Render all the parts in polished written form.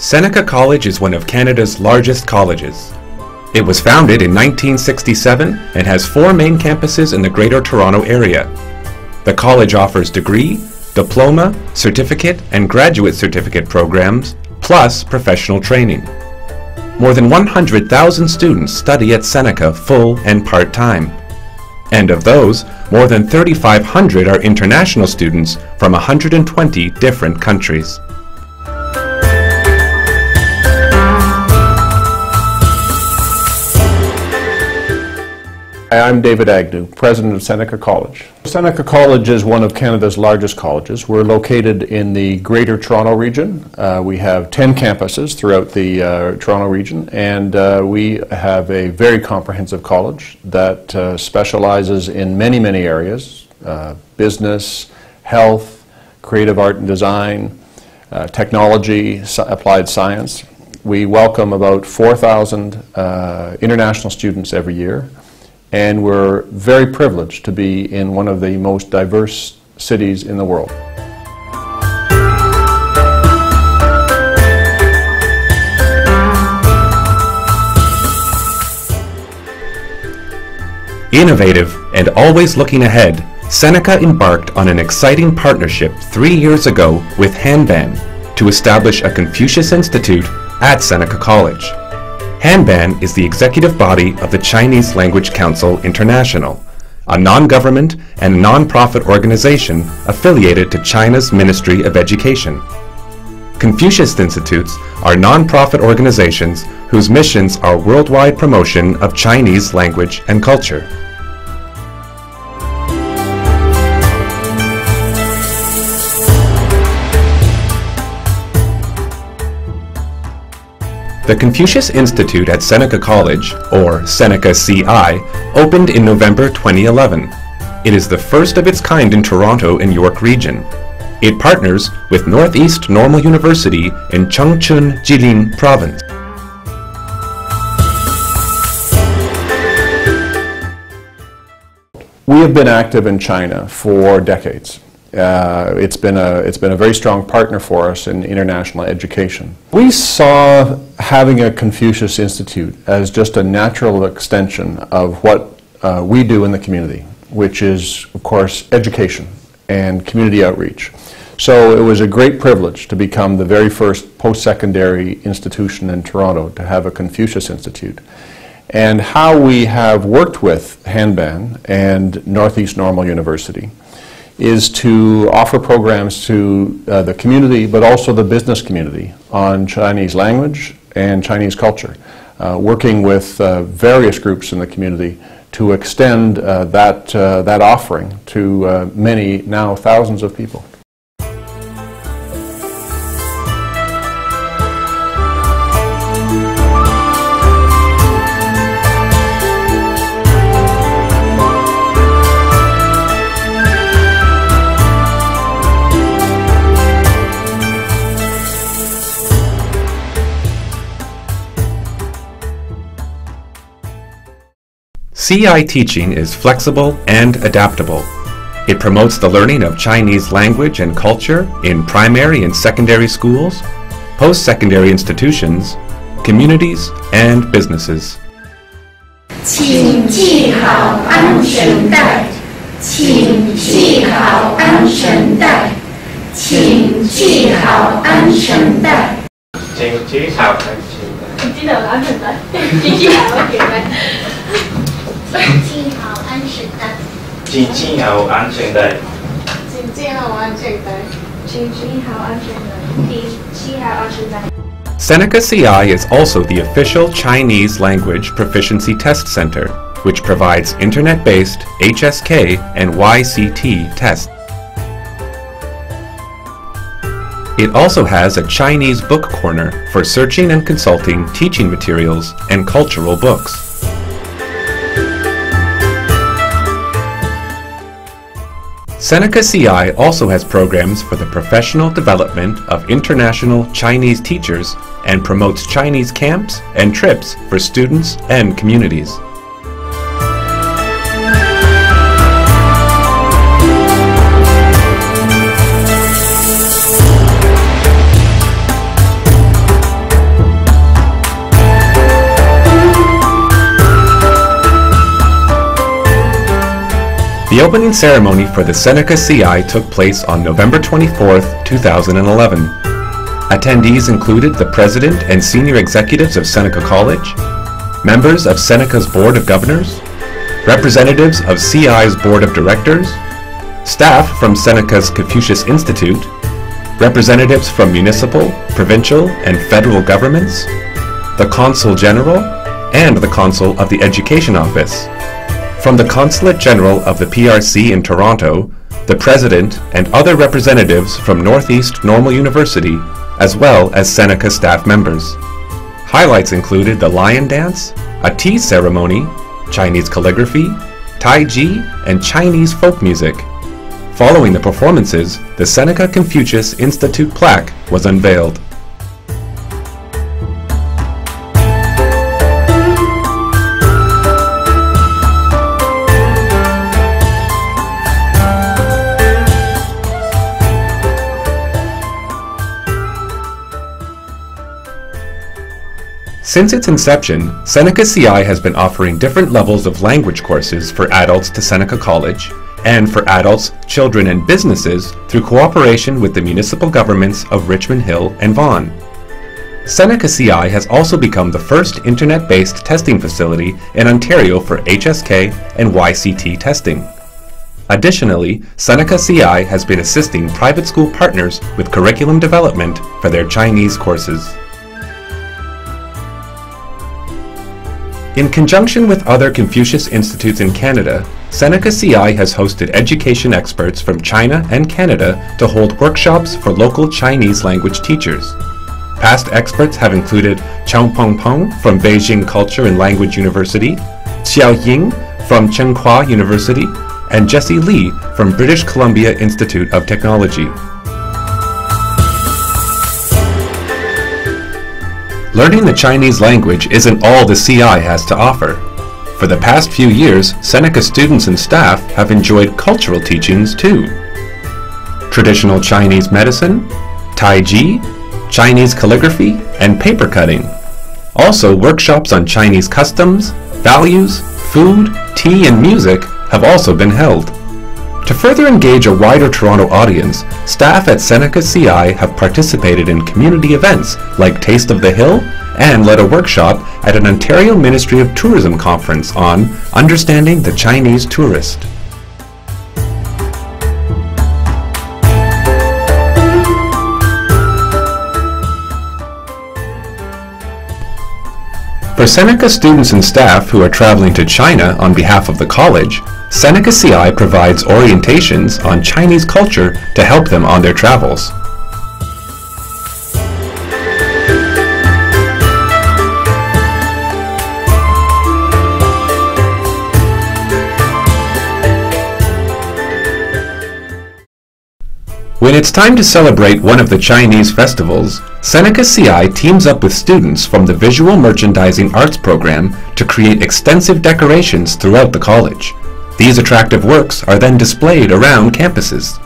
Seneca College is one of Canada's largest colleges. It was founded in 1967 and has 4 main campuses in the Greater Toronto Area. The college offers degree, diploma, certificate, and graduate certificate programs, plus professional training. More than 100,000 students study at Seneca full and part-time. And of those, more than 3,500 are international students from 120 different countries. Hi, I'm David Agnew, President of Seneca College. Seneca College is one of Canada's largest colleges. We're located in the Greater Toronto region. We have 10 campuses throughout the Toronto region, and we have a very comprehensive college that specializes in many, many areas: business, health, creative art and design, technology, applied science. We welcome about 4,000 international students every year. And we're very privileged to be in one of the most diverse cities in the world. Innovative and always looking ahead, Seneca embarked on an exciting partnership 3 years ago with Hanban to establish a Confucius Institute at Seneca College. Hanban is the executive body of the Chinese Language Council International, a non-government and non-profit organization affiliated to China's Ministry of Education. Confucius Institutes are non-profit organizations whose missions are worldwide promotion of Chinese language and culture. The Confucius Institute at Seneca College, or Seneca CI, opened in November 2011. It is the first of its kind in Toronto and York Region. It partners with Northeast Normal University in Chengchun, Jilin Province. We have been active in China for decades. It's been a very strong partner for us in international education. We saw having a Confucius Institute as just a natural extension of what we do in the community, which is, of course, education and community outreach. So it was a great privilege to become the very first post-secondary institution in Toronto to have a Confucius Institute. And how we have worked with Hanban and Northeast Normal University is to offer programs to the community, but also the business community, on Chinese language and Chinese culture, working with various groups in the community to extend that offering to many, now thousands of people. CI teaching is flexible and adaptable. It promotes the learning of Chinese language and culture in primary and secondary schools, post-secondary institutions, communities, and businesses. 请系好安全带，请系好安全带，请系好安全带。请系好安全带。记得安全带，系好安全带。系好安全带。请系好安全带。请系好安全带。请系好安全带。请系好安全带。 Seneca CI is also the official Chinese Language Proficiency Test Center, which provides internet-based HSK and YCT tests. It also has a Chinese book corner for searching and consulting teaching materials and cultural books. Seneca CI also has programs for the professional development of international Chinese teachers and promotes Chinese camps and trips for students and communities. opening ceremony for the Seneca CI took place on November 24, 2011. Attendees included the President and Senior Executives of Seneca College, members of Seneca's Board of Governors, representatives of CI's Board of Directors, staff from Seneca's Confucius Institute, representatives from municipal, provincial, and federal governments, the Consul General, and the Consul of the Education Office. From the Consulate General of the PRC in Toronto, the President and other representatives from Northeast Normal University, as well as Seneca staff members. Highlights included the lion dance, a tea ceremony, Chinese calligraphy, Tai Chi, and Chinese folk music. Following the performances, the Seneca Confucius Institute plaque was unveiled. Since its inception, Seneca CI has been offering different levels of language courses for adults to Seneca College, and for adults, children, and businesses through cooperation with the municipal governments of Richmond Hill and Vaughan. Seneca CI has also become the first internet-based testing facility in Ontario for HSK and YCT testing. Additionally, Seneca CI has been assisting private school partners with curriculum development for their Chinese courses. In conjunction with other Confucius Institutes in Canada, Seneca CI has hosted education experts from China and Canada to hold workshops for local Chinese language teachers. Past experts have included Chao Peng from Beijing Culture and Language University, Xiao Ying from Tsinghua University, and Jessie Lee from British Columbia Institute of Technology. Learning the Chinese language isn't all the CI has to offer. For the past few years, Seneca students and staff have enjoyed cultural teachings too. Traditional Chinese medicine, Tai Chi, Chinese calligraphy, and paper cutting. Also, workshops on Chinese customs, values, food, tea, and music have also been held. To further engage a wider Toronto audience, staff at Seneca CI have participated in community events like Taste of the Hill and led a workshop at an Ontario Ministry of Tourism conference on Understanding the Chinese Tourist. For Seneca students and staff who are traveling to China on behalf of the college, Seneca CI provides orientations on Chinese culture to help them on their travels. When it's time to celebrate one of the Chinese festivals, Seneca CI teams up with students from the Visual Merchandising Arts program to create extensive decorations throughout the college. These attractive works are then displayed around campuses.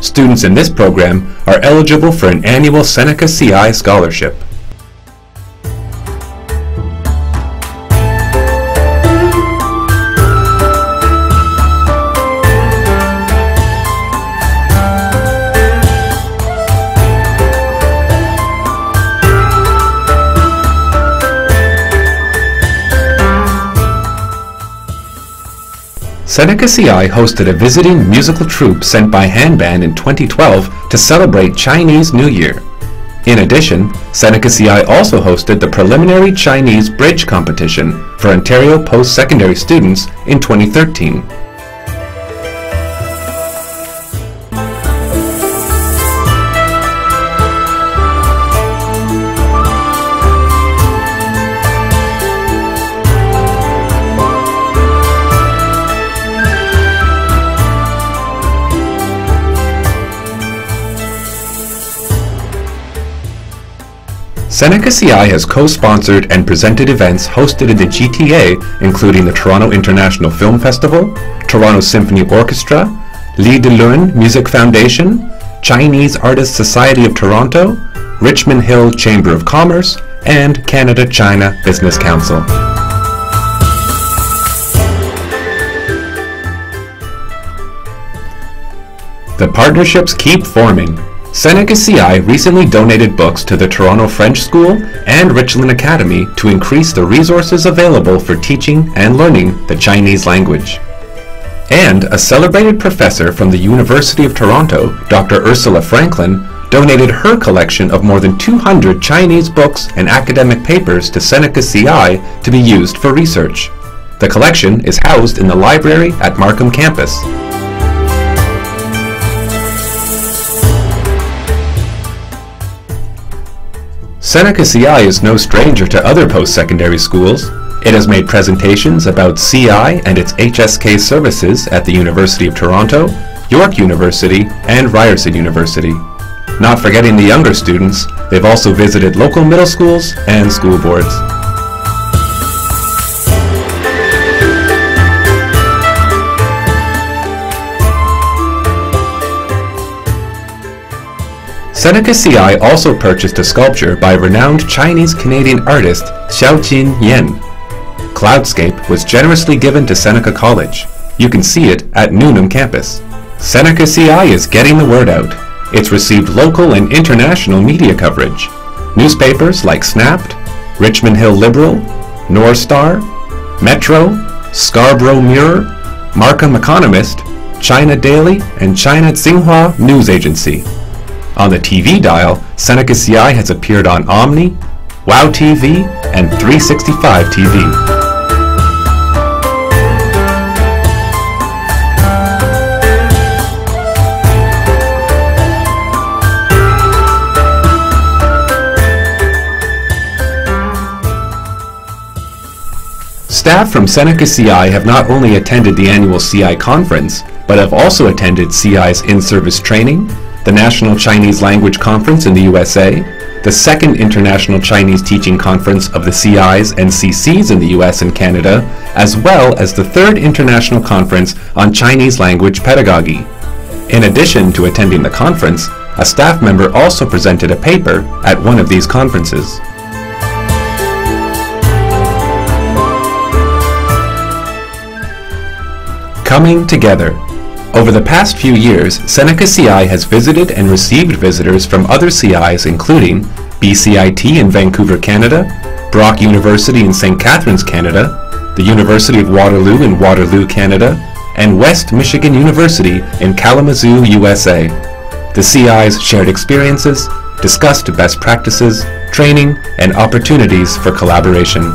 Students in this program are eligible for an annual Seneca CI scholarship. Seneca CI hosted a visiting musical troupe sent by Hanban in 2012 to celebrate Chinese New Year. In addition, Seneca CI also hosted the preliminary Chinese Bridge competition for Ontario post-secondary students in 2013. Seneca CI has co-sponsored and presented events hosted in the GTA, including the Toronto International Film Festival, Toronto Symphony Orchestra, Lee De Luyne Music Foundation, Chinese Artists Society of Toronto, Richmond Hill Chamber of Commerce, and Canada-China Business Council. The partnerships keep forming. Seneca CI recently donated books to the Toronto French School and Richland Academy to increase the resources available for teaching and learning the Chinese language. And a celebrated professor from the University of Toronto, Dr. Ursula Franklin, donated her collection of more than 200 Chinese books and academic papers to Seneca CI to be used for research. The collection is housed in the library at Markham campus. Seneca CI is no stranger to other post-secondary schools. It has made presentations about CI and its HSK services at the University of Toronto, York University, and Ryerson University. Not forgetting the younger students, they've also visited local middle schools and school boards. Seneca CI also purchased a sculpture by renowned Chinese-Canadian artist Xiaojin Yan. Cloudscape was generously given to Seneca College. You can see it at Newnham campus. Seneca CI is getting the word out. It's received local and international media coverage. Newspapers like Snapped, Richmond Hill Liberal, North Star, Metro, Scarborough Mirror, Markham Economist, China Daily, and China Xinhua News Agency. On the TV dial, Seneca CI has appeared on Omni, Wow TV, and 365 TV. Staff from Seneca CI have not only attended the annual CI conference, but have also attended CI's in-service training, the National Chinese Language Conference in the USA, the second International Chinese Teaching Conference of the CIs and CCs in the US and Canada, as well as the third International Conference on Chinese Language Pedagogy. In addition to attending the conference, a staff member also presented a paper at one of these conferences. Coming together. Over the past few years, Seneca CI has visited and received visitors from other CIs including BCIT in Vancouver, Canada, Brock University in St. Catharines, Canada, the University of Waterloo in Waterloo, Canada, and West Michigan University in Kalamazoo, USA. The CIs shared experiences, discussed best practices, training, and opportunities for collaboration.